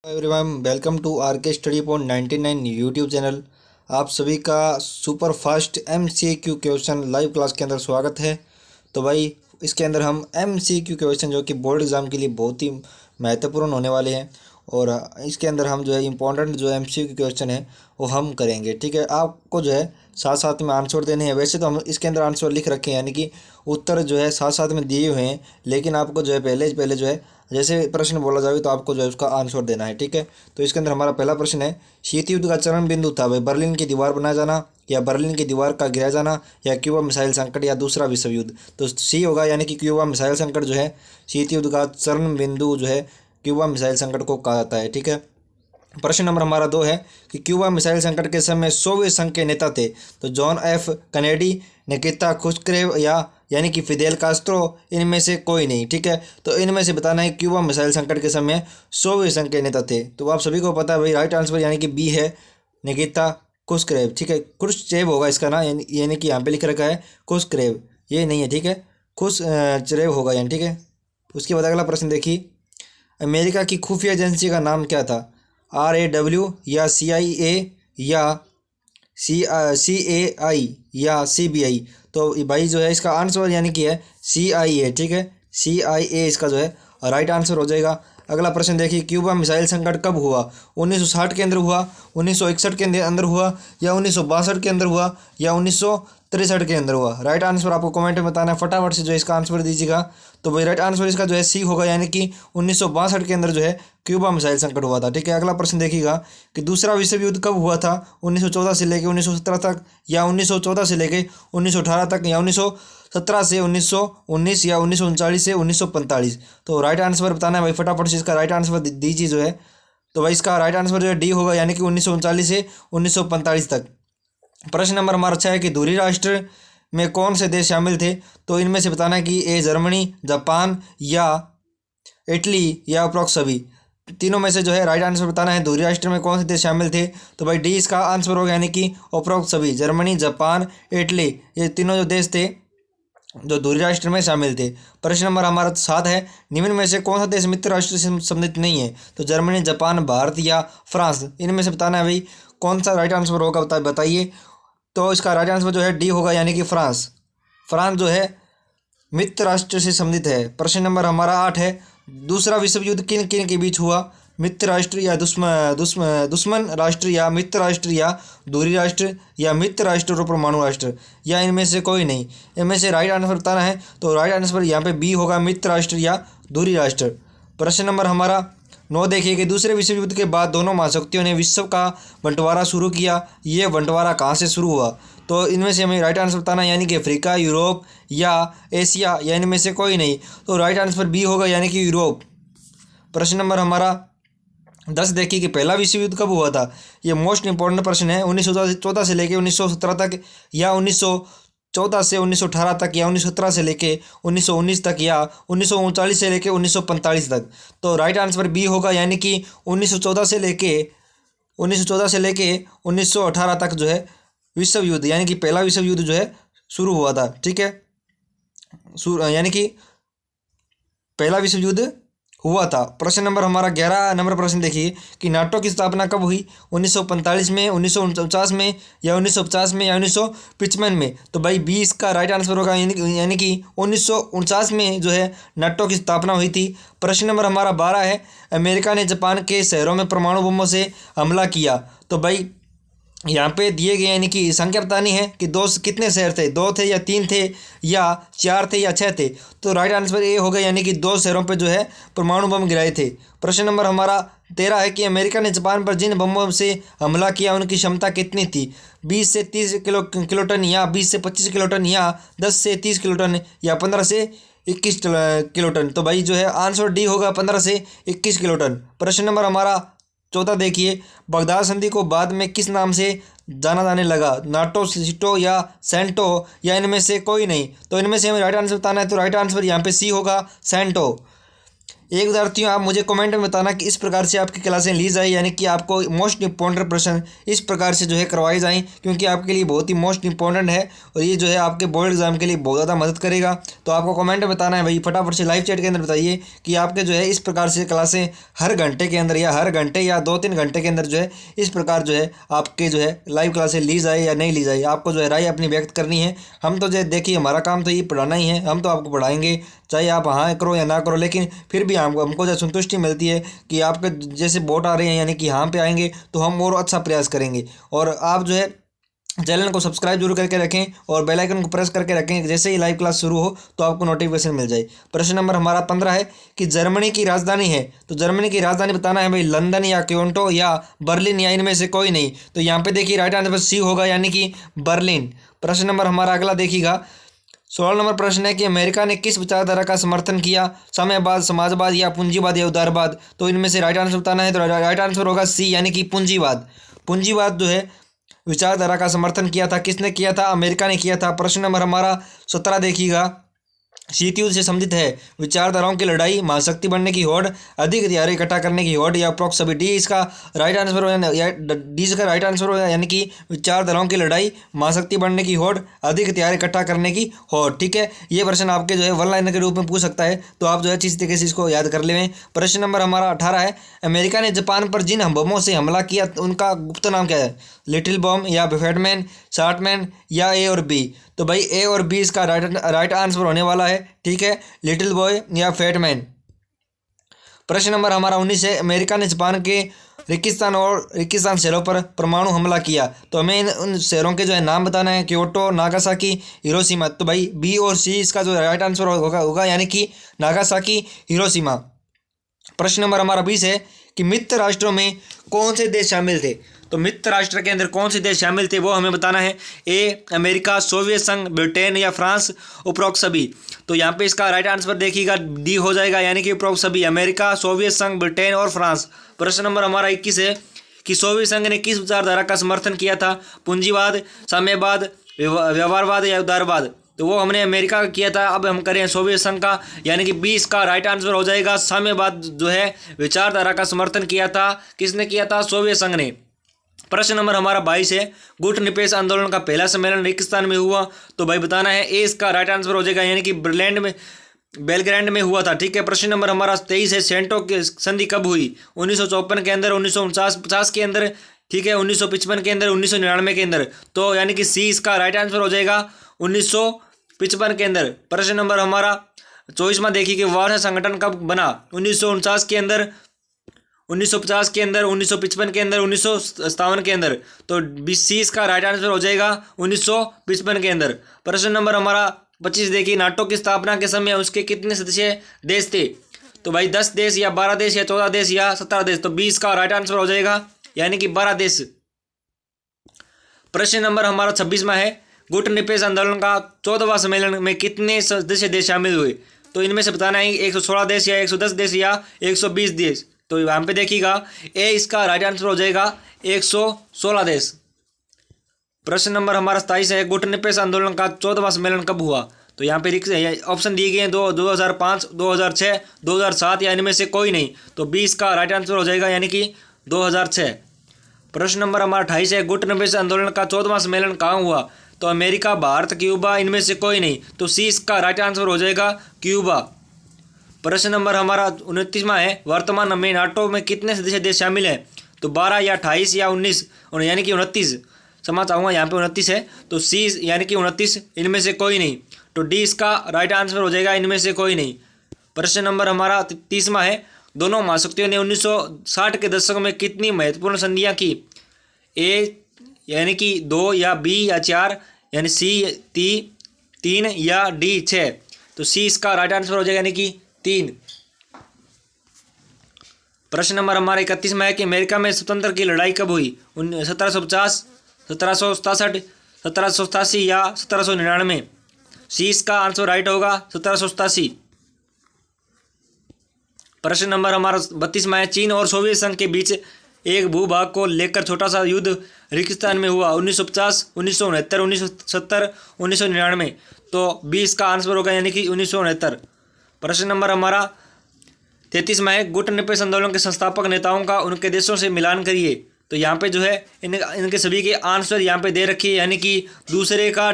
Everyone, welcome to are के study point 99 YouTube channel. आप सभी का super fast MCQ question live class के अंदर स्वागत है। तो भाई इसके अंदर हम MCQ क्वेश्चन जो कि बोर्ड एग्ज़ाम के लिए बहुत ही महत्वपूर्ण होने वाले हैं और इसके अंदर हम जो है इम्पोर्टेंट जो MCQ क्वेश्चन है वो हम करेंगे। ठीक है, आपको जो है साथ साथ में आंसर देने हैं। वैसे तो हम इसके अंदर आंसर लिख रखे हैं, यानी कि उत्तर जो है साथ साथ में दिए हुए हैं, लेकिन आपको जो है पहले जो है जैसे प्रश्न बोला जाए तो आपको जो है उसका आंसर देना है। ठीक है, तो इसके अंदर हमारा पहला प्रश्न है, शीत युद्ध का चरम बिंदु था भाई बर्लिन की दीवार बनाया जाना या बर्लिन की दीवार का गिराया जाना या क्यूबा मिसाइल संकट या दूसरा विश्व युद्ध। तो सी होगा, यानी कि क्यूबा मिसाइल संकट जो है शीत युद्ध का चरम बिंदु जो है क्यूबा मिसाइल संकट को कहा जाता है। ठीक है, प्रश्न नंबर हमारा 2 है कि क्यूबा मिसाइल संकट के समय सोवियत संघ के नेता थे। तो John F Kennedy, Nikita Khrushchev या यानी कि फिदेल कास्त्रो, इनमें से कोई नहीं। ठीक है, तो इनमें से बताना है क्यूबा मिसाइल संकट के समय सोवियत संघ के नेता थे। तो आप सभी को पता है भाई, राइट आंसर यानी कि बी है, निकिता खुश्चेव। ठीक है, खुश्चेव होगा इसका ना, यानी कि यहाँ पे लिख रखा है खुश्चेव, ये नहीं है। ठीक है, खुश्चेव होगा यानी। ठीक है, उसके बाद अगला प्रश्न देखिए, अमेरिका की खुफिया एजेंसी का नाम क्या था? RAW या CIA या CAI या CBI। तो भाई जो है इसका आंसर यानी कि है CIA। ठीक है, CIA इसका जो है राइट आंसर हो जाएगा। अगला प्रश्न देखिए, क्यूबा मिसाइल संकट कब हुआ? 1960 के अंदर हुआ, 1961 के अंदर हुआ या 1962 के अंदर हुआ या 1963 के अंदर हुआ? राइट आंसर आपको कमेंट में बताना है, फटाफट से जो है इसका आंसर दीजिएगा। तो भाई राइट आंसर इसका जो है सी होगा, यानी कि 1962 के अंदर जो है क्यूबा मिसाइल संकट हुआ था। ठीक है, अगला प्रश्न देखिएगा कि दूसरा विश्व युद्ध कब हुआ था? 1914 से लेकर 1917 तक या 1914 से लेकर 1918 तक या 1917 से 1919 या 1939 से 1945? तो राइट आंसर बताना है भाई, फटाफट से इसका राइट आंसर दीजिए जो है। तो भाई इसका राइट आंसर जो है डी होगा, यानी कि 1939 से 1945 तक। प्रश्न नंबर हमारा 6 है कि धुरी राष्ट्र में कौन से देश शामिल थे? तो इनमें से बताना है कि ए जर्मनी, जापान या इटली या अप्रोक्स सभी। तीनों में से जो है राइट आंसर बताना है, धुरी राष्ट्र में कौन से देश शामिल थे? तो भाई डी इसका आंसर होगा, यानी कि अप्रोक्स सभी, जर्मनी, जापान, इटली, ये तीनों जो देश थे जो धुरी राष्ट्र में शामिल थे। प्रश्न नंबर हमारा 7 है, निम्न में से कौन सा देश मित्र राष्ट्र से संबंधित नहीं है? तो जर्मनी, जापान, भारत या फ्रांस, इनमें से बताना है भाई कौन सा राइट आंसर होगा, बताइए। तो इसका राइट आंसर जो है डी होगा, यानी कि फ्रांस। फ्रांस जो है मित्र राष्ट्र से संबंधित है। प्रश्न नंबर हमारा 8 है, दूसरा विश्व युद्ध किन किन के बीच हुआ? मित्र राष्ट्र या दुश्मन राष्ट्र या मित्र राष्ट्र या दूरी राष्ट्र या मित्र राष्ट्र और परमाणु राष्ट्र या इनमें से कोई नहीं? इनमें से राइट आंसर बताना है। तो राइट आंसर यहाँ पे बी होगा, मित्र राष्ट्र या दूरी राष्ट्र। प्रश्न नंबर हमारा 9 देखिए कि दूसरे विश्व युद्ध के बाद दोनों महाशक्तियों ने विश्व का बंटवारा शुरू किया। ये बंटवारा कहाँ से शुरू हुआ? तो इनमें से हमें राइट आंसर बताना है, यानी कि अफ्रीका, यूरोप या एशिया या इनमें से कोई नहीं। तो राइट आंसर बी होगा, यानी कि यूरोप। प्रश्न नंबर हमारा 10 देखिए कि पहला विश्व युद्ध कब हुआ था? ये मोस्ट इंपॉर्टेंट प्रश्न है। 1914 से लेकर 1917 तक या 1914 से 1918 तक या 1917 से लेके 1919 तक या 1939 से लेके 1945 तक? तो राइट आंसर बी होगा, यानी कि 1914 से लेके 1918 तक जो है विश्व युद्ध, यानी कि पहला विश्व युद्ध जो है शुरू हुआ था। ठीक है, यानी कि पहला विश्व युद्ध हुआ था। प्रश्न नंबर हमारा 11 नंबर प्रश्न देखिए कि नाटो की स्थापना कब हुई? 1945 में, 1949 में या 1950 में या 1955 में? तो भाई 20 का राइट आंसर होगा, यानी कि 1949 में जो है नाटो की स्थापना हुई थी। प्रश्न नंबर हमारा 12 है, अमेरिका ने जापान के शहरों में परमाणु बमों से हमला किया। तो भाई यहाँ पे दिए गए, यानी कि संख्या बतानी है कि कितने शहर थे, 2 थे या 3 थे या 4 थे या 6 थे? तो राइट आंसर ए होगा, यानी कि 2 शहरों पे जो है परमाणु बम गिराए थे। प्रश्न नंबर हमारा 13 है कि अमेरिका ने जापान पर जिन बमों से हमला किया उनकी क्षमता कितनी थी? 20 से 30 किलोटन या 20 से 25 किलोटन या 10 से 30 किलोटन या 15 से 21 किलोटन? तो भाई जो है आंसर डी होगा, 15 से 21 किलोटन। प्रश्न नंबर हमारा 14 देखिए, बगदाद संधि को बाद में किस नाम से जाना जाने लगा? नाटो, सिटो या सेंटो या इनमें से कोई नहीं? तो इनमें से हमें राइट आंसर बताना है। तो राइट आंसर यहाँ पे सी होगा, सेंटो। एक विद्यार्थियों आप मुझे कमेंट में बताना कि इस प्रकार से आपकी क्लासें ली जाए, यानी कि आपको मोस्ट इंपॉर्टेंट प्रश्न इस प्रकार से जो है करवाए जाएँ, क्योंकि आपके लिए बहुत ही मोस्ट इंपॉर्टेंट है और ये जो है आपके बोर्ड एग्जाम के लिए बहुत ज़्यादा मदद करेगा। तो आपको कमेंट में बताना है भाई, फटाफट से लाइव चैट के अंदर बताइए कि आपके जो है इस प्रकार से क्लासें हर घंटे के अंदर या हर घंटे या 2-3 घंटे के अंदर जो है इस प्रकार जो है आपके जो है लाइव क्लासें ली जाए या नहीं ली जाए। आपको जो है राय अपनी व्यक्त करनी है। हम तो जो देखिए हमारा काम तो ये पढ़ाना ही है, हम तो आपको पढ़ाएंगे चाहे आप हाँ करो या ना करो, लेकिन फिर भी हमको जो संतुष्टि मिलती है कि आपके जैसे वोट आ रहे हैं यानी कि हाँ पे आएंगे तो हम और अच्छा प्रयास करेंगे। और आप जो है चैनल को सब्सक्राइब जरूर करके रखें और बेल आइकन को प्रेस करके रखें, जैसे ही लाइव क्लास शुरू हो तो आपको नोटिफिकेशन मिल जाए। प्रश्न नंबर हमारा 15 है कि जर्मनी की राजधानी है, तो जर्मनी की राजधानी बताना है भाई लंदन या क्योंटो या बर्लिन या इनमें से कोई नहीं। तो यहाँ पे देखिए राइट आंसर सी होगा, यानी कि बर्लिन। प्रश्न नंबर हमारा अगला देखिएगा, 16 नंबर प्रश्न है कि अमेरिका ने किस विचारधारा का समर्थन किया, साम्यवाद, समाजवाद या पूंजीवाद या उदारवाद। तो इनमें से राइट आंसर बताना है, तो राइट आंसर होगा सी, यानी कि पूंजीवाद। पूंजीवाद जो है विचारधारा का समर्थन किया था, किसने किया था, अमेरिका ने किया था। प्रश्न नंबर हमारा 17 देखिएगा, शीत युद्ध से संबंधित है, विचारधाराओं की लड़ाई, महाशक्ति बनने की होड़, अधिक हथियार इकट्ठा करने की होड़ या अप्रोक्स सभी। डी इसका राइट आंसर हो, डी इसका राइट आंसर हो, यानी कि विचारधाराओं की लड़ाई, महाशक्ति बनने की होड़, अधिक हथियार इकट्ठा करने की होड़। ठीक है, ये प्रश्न आपके जो है वन लाइनर के रूप में पूछ सकता है, तो आप जो है अच्छी तरीके से इसको याद कर लें। प्रश्न नंबर हमारा 18 है, अमेरिका ने जापान पर जिन बमों से हमला किया उनका गुप्त नाम क्या है, लिटिल बम या फैटमैन, शॉर्टमैन या ए और बी। तो भाई ए और बी इसका राइट आंसर होने वाला है। ठीक है, लिटिल बॉय या फैटमैन। प्रश्न नंबर हमारा 19 है, अमेरिका ने जापान के रेगिस्तान शहरों पर परमाणु हमला किया, तो हमें उन शहरों के जो है नाम बताना है, क्योटो, नागासाकी, हिरोशिमा। तो भाई बी और सी इसका जो राइट आंसर होगा यानी कि नागासाकी, हिरोशिमा। प्रश्न नंबर हमारा 20 है कि मित्र राष्ट्रों में कौन से देश शामिल थे, तो मित्र राष्ट्र के अंदर कौन से देश शामिल थे वो हमें बताना है, ए अमेरिका, सोवियत संघ, ब्रिटेन या फ्रांस, उपरोक्त सभी। तो यहाँ पे इसका राइट आंसर देखिएगा डी हो जाएगा, यानी कि उपरोक्त सभी, अमेरिका, सोवियत संघ, ब्रिटेन और फ्रांस। प्रश्न नंबर हमारा 21 है कि सोवियत संघ ने किस विचारधारा का समर्थन किया था, पूंजीवाद, साम्यवाद, व्यवहारवाद या उदारवाद। तो वो हमने अमेरिका का किया था, अब हम करें सोवियत संघ का, यानी कि 20 का राइट आंसर हो जाएगा, साम्यवाद जो है विचारधारा का समर्थन किया था, किसने किया था, सोवियत संघ ने। प्रश्न नंबर हमारा 22 है, गुट निरपेक्ष आंदोलन का पहला सम्मेलन रेगिस्तान में हुआ, तो भाई बताना है ए इसका राइट आंसर हो जाएगा, यानी कि बेलग्रैंड में हुआ था। ठीक है, प्रश्न नंबर हमारा 23 है, सेंटो की संधि कब हुई, 1954 के अंदर, 1950 के अंदर, ठीक है, 1955 के अंदर, 1999 के अंदर। तो यानी कि सी इसका राइट आंसर हो जाएगा 1955 के अंदर। प्रश्न नंबर हमारा 24वां देखिए कि वार्सा संगठन कब बना, 1949 के अंदर, 1950 के अंदर, 1955 के अंदर, 1957 के अंदर। तो सी इसका राइट आंसर हो जाएगा 1955 के अंदर। प्रश्न नंबर हमारा 25 देखिए, नाटो की स्थापना के समय उसके कितने सदस्य देश थे, तो भाई 10 देश या 12 देश या 14 देश या 17 देश। तो 20 का राइट आंसर हो जाएगा, यानी कि 12 देश। प्रश्न नंबर हमारा 26वां है, गुट निरपेक्ष आंदोलन का 14वां सम्मेलन में कितने सदस्य देश शामिल हुए, तो इनमें से बताना है 116 देश या 110 देश या 120 देश। तो यहाँ पे देखिएगा ए इसका राइट आंसर हो जाएगा 116 देश। प्रश्न नंबर हमारा 27 है, गुट निरपेक्ष आंदोलन का 14वां सम्मेलन कब हुआ, तो यहाँ पे ऑप्शन दिए गए हैं 2005, 2006, 2007 या इनमें से कोई नहीं। तो 20 का राइट आंसर हो जाएगा, यानी कि 2006। प्रश्न नंबर हमारा 28 है, गुट निरपेक्ष आंदोलन का 14वां सम्मेलन कहाँ हुआ, तो अमेरिका, भारत, क्यूबा, इनमें से कोई नहीं। तो सी इसका राइट आंसर हो जाएगा क्यूबा। प्रश्न नंबर हमारा 29वां है, वर्तमान में नाटो में कितने सदस्य देश शामिल हैं, तो 12 या 28 या 19, यानी कि 29 क्षमा चाहूँगा, यहाँ पे 29 है, तो सी यानी कि 29, इनमें से कोई नहीं। तो डी इसका राइट आंसर हो जाएगा, इनमें से कोई नहीं। प्रश्न नंबर हमारा 30वां है, दोनों महाशक्तियों ने 1960 के दशक में कितनी महत्वपूर्ण संधियाँ की, ए यानी कि 2 या बी या 4, यानी सी 3 या डी 6। तो सी इसका राइट आंसर हो जाएगा, यानी कि 3। प्रश्न नंबर हमारा 31वां है कि अमेरिका में स्वतंत्र की लड़ाई कब हुई, 1750, 1767, 1787 या 1799। सी इसका आंसर राइट होगा 1787। प्रश्न नंबर हमारा 32वां है, चीन और सोवियत संघ के बीच एक भूभाग को लेकर छोटा सा युद्ध रेगिस्तान में हुआ, 1950, 1969, 1970, 1999। तो 20 का आंसर होगा, यानी कि 1969। प्रश्न नंबर हमारा 33वां है गुट निरपेक्ष आंदोलन के संस्थापक नेताओं का उनके देशों से मिलान करिए। तो यहाँ पे जो है इनके सभी के आंसर यहाँ पे दे रखी है, यानी कि दूसरे का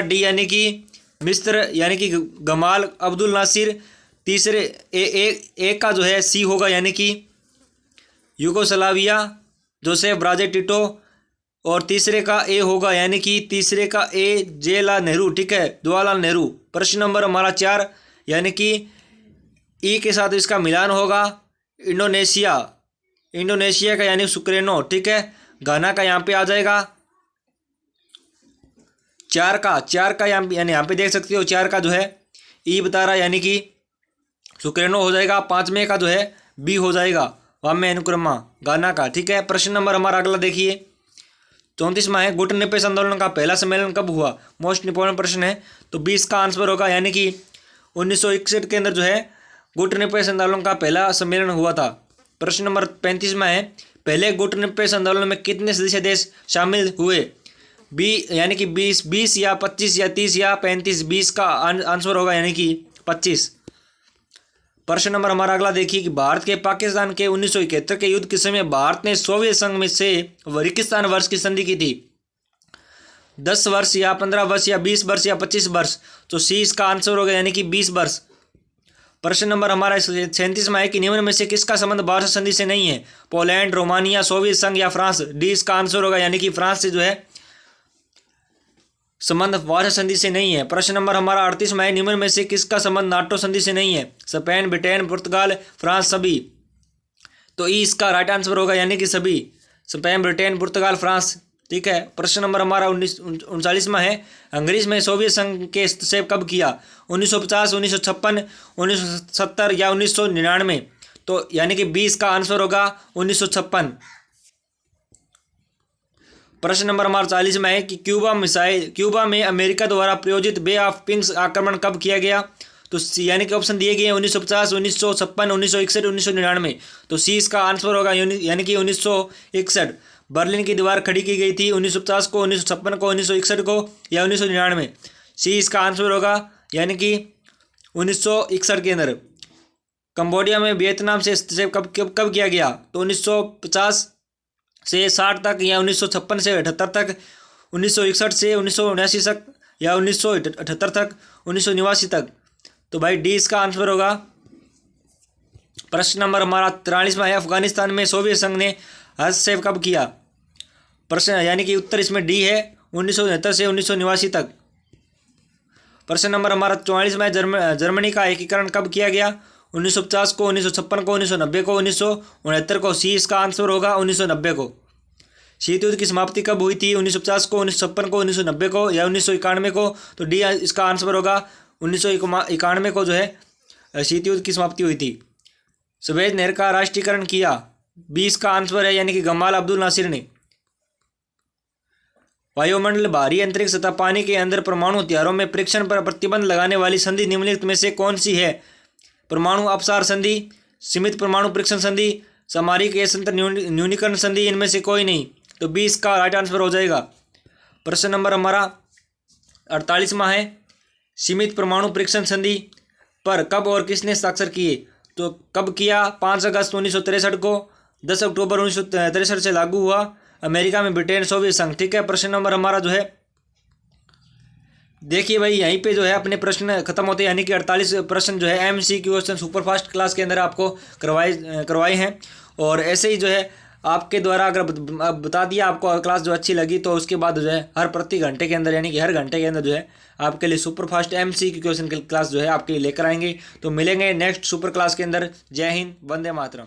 डी यानी कि मिस्र यानी कि गमाल अब्दुल नासिर, तीसरे एक का जो है सी होगा यानी कि यूगोस्लाविया जोसेफ ब्राजे टिटो, और तीसरे का ए होगा यानी कि तीसरे का ए जवाहरलाल नेहरू, ठीक है, जवाहरलाल नेहरू। प्रश्न नंबर हमारा 4 यानी कि ई के साथ इसका मिलान होगा इंडोनेशिया का यानी सुक्रेनो, ठीक है। घाना का यहाँ पे आ जाएगा 4 का यहाँ पे देख सकते हो 4 का जो है ई बता रहा यानी कि सुक्रेनो हो जाएगा। 5वें का जो है बी हो जाएगा वाम्य अनुक्रमा घाना का, ठीक है। प्रश्न नंबर हमारा अगला देखिए 34वां है गुट निरपेक्ष आंदोलन का पहला सम्मेलन कब हुआ। मोस्ट इंपॉर्टेंट प्रश्न है। तो 20 का आंसर होगा यानी कि 1961 के अंदर जो है गुट निरपेक्ष आंदोलन का पहला सम्मेलन हुआ था। प्रश्न नंबर 35वां है पहले गुट निरपेक्ष आंदोलन में कितने सदस्य देश शामिल हुए। यानी कि 20 या 25 या 30 या 35, 20 का आंसर होगा यानी कि 25। प्रश्न नंबर हमारा अगला देखिए कि भारत के पाकिस्तान के 1971 के युद्ध के समय भारत ने सोवियत संघ में से किसान वर्ष की संधि की थी। 10 वर्ष या 15 वर्ष या 20 वर्ष या 25 वर्ष। तो सी इसका आंसर होगा यानी कि 20 वर्ष। प्रश्न नंबर हमारा 37वां है कि निम्न में से किसका संबंध वार्षा संधि से नहीं है। पोलैंड, रोमानिया, सोवियत संघ या फ्रांस। डी इसका आंसर होगा यानी कि फ्रांस से जो है संबंध वार्षा संधि से नहीं है। प्रश्न नंबर हमारा 38वां है निम्न में से किसका संबंध नाटो संधि से नहीं है। स्पेन, ब्रिटेन, पुर्तगाल, फ्रांस, सभी। तो ई इसका राइट आंसर होगा यानी कि सभी। स्पेन, ब्रिटेन, पुर्तगाल, फ्रांस, ठीक है। प्रश्न नंबर हमारा 39वां है अंग्रेज में सोवियत संघ के हस्तक्षेप कब किया। 1950, 1956, 1970 या 1999। तो यानी कि 20 का आंसर होगा 1956। प्रश्न नंबर हमारा 40 में है कि क्यूबा में अमेरिका द्वारा प्रायोजित बे ऑफ पिंक्स आक्रमण कब किया गया। तो यानी कि ऑप्शन दिए गए हैं 1950, 1956, 1961, 1999। तो सी इसका आंसर होगा यानी कि 1961। बर्लिन की दीवार खड़ी की गई थी 1950 को, 1956 को, 1961 को या 1999। सी इसका आंसर होगा यानी कि 1961 के अंदर। कंबोडिया में वियतनाम से हस्तक्षेप कब किया गया। तो 1950 से 60 तक या 1956 से 78 तक, 1961 से 1979 तक या 1978 तक, 1989 तक। तो भाई डी इसका आंसर होगा। प्रश्न नंबर हमारा 43वां है अफगानिस्तान में सोवियत संघ ने हस्तक्षेप कब किया। प्रश्न यानी कि उत्तर इसमें डी है 1969 से 1989 तक। प्रश्न नंबर हमारा 44वां है जर्मनी का एकीकरण कब किया गया। 1950 को, 1956 को, 1990 को, 1969 को। सी इसका आंसर होगा 1990 को। शीत युद्ध की समाप्ति कब हुई थी। 1950 को, 1956 को, 1990 को या 1991 को। तो डी इसका आंसर होगा 1991 को जो है शीत युद्ध की समाप्ति हुई थी। सुवेज नहर का राष्ट्रीयकरण किया। 20 का आंसर है यानी कि गमाल अब्दुल नासिर ने। वायुमंडल, भारी अंतरिक्ष तथा पानी के अंदर परमाणु हथियारों में परीक्षण पर प्रतिबंध लगाने वाली संधि निम्नलिखित में से कौन सी है। परमाणु अपसार संधि, सीमित परमाणु परीक्षण संधि, सामरिक एशंतर न्यूनीकरण संधि। इनमें से कोई नहीं। तो 20 का राइट आंसर हो जाएगा। प्रश्न नंबर हमारा 48वां है सीमित परमाणु परीक्षण संधि पर कब और किसने हस्ताक्षर किए। तो कब किया। 5 अगस्त 1963 को, 10 अक्टूबर 1963 से लागू हुआ। अमेरिका में, ब्रिटेन, सोवियत संघ, ठीक है। प्रश्न नंबर हमारा जो है देखिए भाई यहीं पे जो है अपने प्रश्न खत्म होते हैं, यानी कि 48 प्रश्न जो है MCQ क्वेश्चन सुपरफास्ट क्लास के अंदर आपको करवाए हैं। और ऐसे ही जो है आपके द्वारा अगर बता दिया आपको क्लास जो अच्छी लगी तो उसके बाद जो है हर प्रति घंटे के अंदर यानी कि हर घंटे के अंदर जो है आपके लिए सुपरफास्ट MCQ क्वेश्चन क्लास जो है आपके लिए लेकर आएंगे। तो मिलेंगे नेक्स्ट सुपर क्लास के अंदर। जय हिंद, वंदे मातरम।